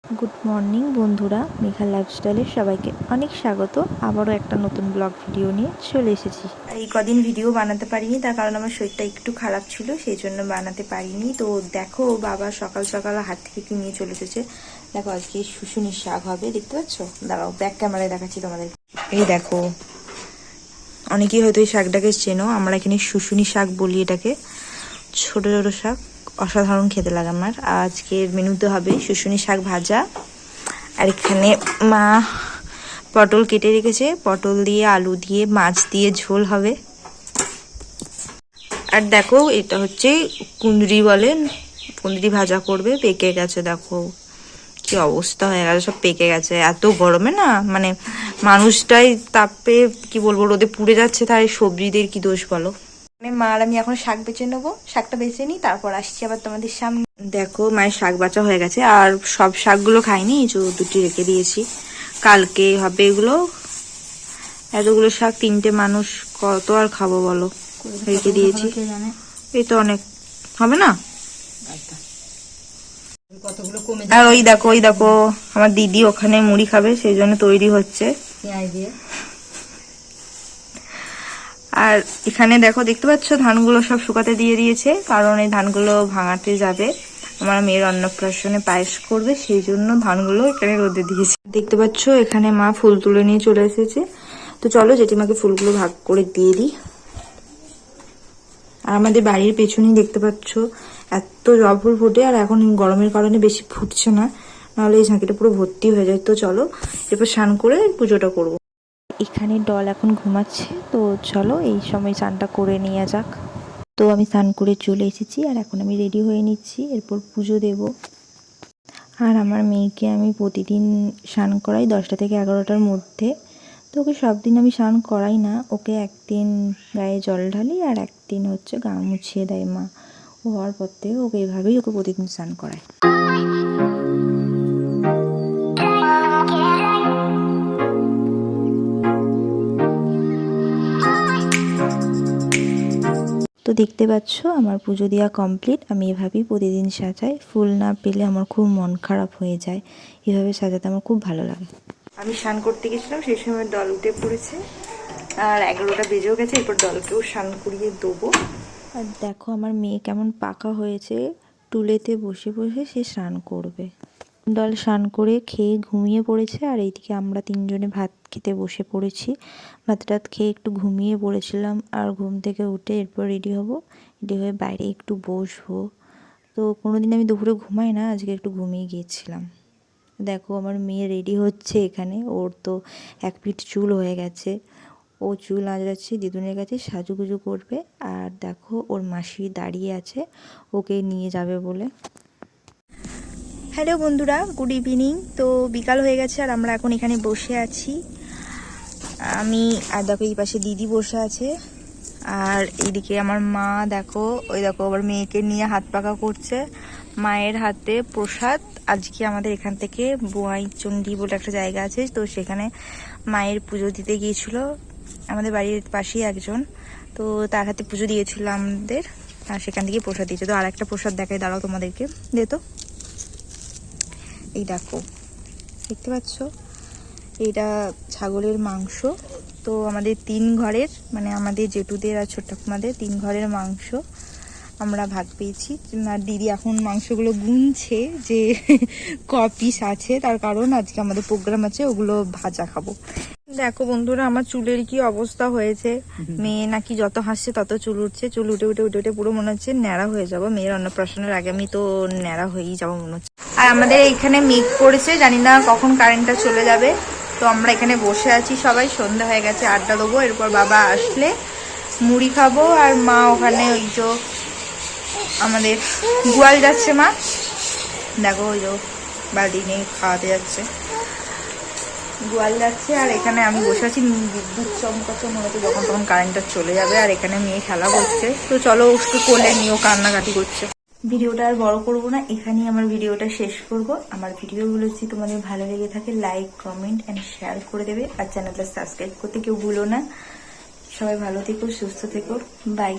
Good morning বন্ধুরা, মেঘা লাইফস্টাইলের সবাইকে অনেক স্বাগত। আবারও একটা নতুন ব্লগ ভিডিও নিয়ে চলে এসেছি। এই কদিন ভিডিও বানাতে পারিনি, তার কারণ আমার শরীরটা একটু খারাপ ছিল, সেই জন্য বানাতে পারিনি। তো দেখো, বাবা সকাল সকাল হাট থেকে কি নিয়ে চলে এসেছে। দেখো, আজকে শুশুনির শাক হবে, দেখতে পাচ্ছ? দাঁড়াও, ব্যাক ক্যামেরায় দেখাচ্ছি তোমাদের। এই দেখো, অনেকেই হয়তো এই শাকটাকে চেনো, আমরা এখানে শুশুনি শাক বলি এটাকে। ছোট ছোট শাক, অসাধারণ খেতে লাগে আমার। আজকের মেনুতে হবে শুশুনি শাক ভাজা, আর এখানে মা পটল কেটে রেখেছে, পটল দিয়ে আলু দিয়ে মাছ দিয়ে ঝোল হবে। আর দেখো, এটা হচ্ছে কুঁদরি বলেন, কুঁদরি ভাজা করবে। পেকে গেছে, দেখো কি অবস্থা হয়ে গেছে, সব পেকে গেছে। এত গরমে না, মানে মানুষটাই তাপে কি বলবো, রোদে পুড়ে যাচ্ছে, তাই সবজিদের কি দোষ বলো। মা আর আমি এখন শাক বেছে নেবো, শাকটা বেছে নিই, তারপর আসছি আবার তোমাদের সামনে। দেখো, মায়ের শাক বাছা হয়ে গেছে, আর সব শাকগুলো খাইনি, দুটি রেখে দিয়েছি, কালকে হবে এগুলো। এতগুলো শাক, 3টে মানুষ কত আর খাবো বলো, রেখে দিয়েছি। এই তো অনেক হবে না। আর ওই দেখো, ওই দেখো, আমার দিদি ওখানে মুড়ি খাবে, সেই জন্য তৈরি হচ্ছে। আর এখানে দেখো, দেখতে পাচ্ছ ধানগুলো সব শুকাতে দিয়ে দিয়েছে, কারণ এই ধানগুলো ভাঙাতে যাবে। আমার মেয়ের অন্নপ্রাশনে পায়েস করবে, সেই জন্য ধানগুলো এখানে রোদে দিয়েছে। দেখতে পাচ্ছ এখানে মা ফুল তুলে নিয়ে চলে এসেছে। তো চলো জেঠিমাকে ফুলগুলো ভাগ করে দিয়ে দিই। আর আমাদের বাড়ির পেছনেই দেখতে পাচ্ছ এত জবা ফুল ফোটে, আর এখন গরমের কারণে বেশি ফুটছে না, নাহলে এই ঝাঁকিটা পুরো ভর্তি হয়ে যায়। তো চলো এরপর স্নান করে পুজোটা করবো। এখানে ডল এখন ঘুমাচ্ছে, তো চলো এই সময় স্নানটা করে নেওয়া যাক। তো আমি স্নান করে চলে এসেছি, আর এখন আমি রেডি হয়ে নিচ্ছি, এরপর পুজো দেব। আর আমার মেয়েকে আমি প্রতিদিন স্নান করাই 10টা থেকে 11টার মধ্যে। তো ওকে সব দিন আমি স্নান করাই না, ওকে একদিন গায়ে জল ঢালি, আর একদিন হচ্ছে গা মুছিয়ে দেয় মা। ও হওয়ার পর থেকে ওকে এভাবেই ওকে প্রতিদিন স্নান করায়। তো দেখতে পাচ্ছ আমার পুজো দেওয়া কমপ্লিট। আমি এভাবেই প্রতিদিন সাজাই, ফুল না পেলে আমার খুব মন খারাপ হয়ে যায়, এভাবে সাজাতে আমার খুব ভালো লাগে। আমি স্নান করতে গেছিলাম, সেই সময় দল উঠে পড়েছে, আর 11টা বেজেও গেছে, এরপর দলকেও স্নান করিয়ে দেবো। আর দেখো আমার মেয়ে কেমন পাকা হয়েছে, টুলেতে বসে বসে সে স্নান করবে। দল স্নান করে খেয়ে ঘুমিয়ে পড়েছে, আর এইদিকে আমরা 3জনে ভাত খেতে বসে পড়েছি। ভাত টাত খেয়ে একটু ঘুমিয়ে পড়েছিলাম, আর ঘুম থেকে উঠে এরপর রেডি হব, রেডি হয়ে বাইরে একটু বসবো। তো কোনোদিন আমি দুপুরে ঘুমাই না, আজকে একটু ঘুমিয়ে গিয়েছিলাম। দেখো আমার মেয়ে রেডি হচ্ছে এখানে, ওর তো 1 ফিট চুল হয়ে গেছে, ও চুল আঁচড়াচ্ছে, দিদুনের কাছে সাজুগুজু করবে। আর দেখো ওর মাসি দাঁড়িয়ে আছে, ওকে নিয়ে যাবে বলে। হ্যালো বন্ধুরা, গুড ইভিনিং। তো বিকাল হয়ে গেছে, আর আমরা এখন এখানে বসে আছি। আমি আর দেখো এই পাশে দিদি বসে আছে, আর এইদিকে আমার মা দেখো, ওই দেখো আবার মেয়েকে নিয়ে হাত পাকা করছে। মায়ের হাতে প্রসাদ, আজকে আমাদের এখান থেকে বোয়াইচন্ডী বলে একটা জায়গা আছে, তো সেখানে মায়ের পুজো দিতে গিয়েছিল আমাদের বাড়ির পাশেই একজন, তো তার হাতে পুজো দিয়েছিল আমাদের, আর সেখান থেকে প্রসাদ দিয়েছে। তো আর একটা প্রসাদ দেখাই, দাঁড়াও তোমাদেরকে দে তো। এই দেখো, দেখতে পাচ্ছ, এটা ছাগলের মাংস। তো আমাদের 3 ঘরের, মানে আমাদের জেঠুদের আর ছোট ঠাকুমাদের 3 ঘরের মাংস আমরা ভাগ পেয়েছি। আর দিদি এখন মাংসগুলো গুনছে যে ক পিস আছে, তার কারণ আজকে আমাদের প্রোগ্রাম আছে, ওগুলো ভাজা খাবো। দেখো বন্ধুরা, আমার চুলের কি অবস্থা হয়েছে। মেয়ে নাকি যত হাসছে তত চুল উঠছে, চুল উঠে উঠে উঠে উঠে পুরো মনে হচ্ছে ন্যাড়া হয়ে যাবো। মেয়ের অন্নপ্রাশনের আগে আমি তো ন্যাড়া হয়েই যাবো মনে হচ্ছে। আর আমাদের এখানে মেঘ করেছে, জানি না কখন কারেন্টটা চলে যাবে। তো আমরা এখানে বসে আছি সবাই, সন্ধ্যা হয়ে গেছে, আড্ডা দেবো। এরপর বাবা আসলে মুড়ি খাবো, আর মা ওখানে ওই যে আমাদের গোয়াল যাচ্ছে, মা দেখো ওই যে বালতি নিয়ে খাওয়াতে যাচ্ছে, গোয়াল যাচ্ছে। আর এখানে আমি বসে আছি, বিদ্যুৎ চমকাচ্ছে, মনে হচ্ছে যখন তখন কারেন্টটা চলে যাবে। আর এখানে মেয়ে খেলা করছে, তো চলো ওকে কোলে নিয়েও কান্নাকাটি করছে। ভিডিওটা আর বড় করব না, এখানেই আমার ভিডিওটা শেষ করব। আমার ভিডিওগুলো যদি তোমাদের ভালো লেগে থাকে, লাইক কমেন্ট অ্যান্ড শেয়ার করে দেবে, আর চ্যানেলটা সাবস্ক্রাইব করতে কেউ ভুলো না। সবাই ভালো থেকো, সুস্থ থেকো, বাই।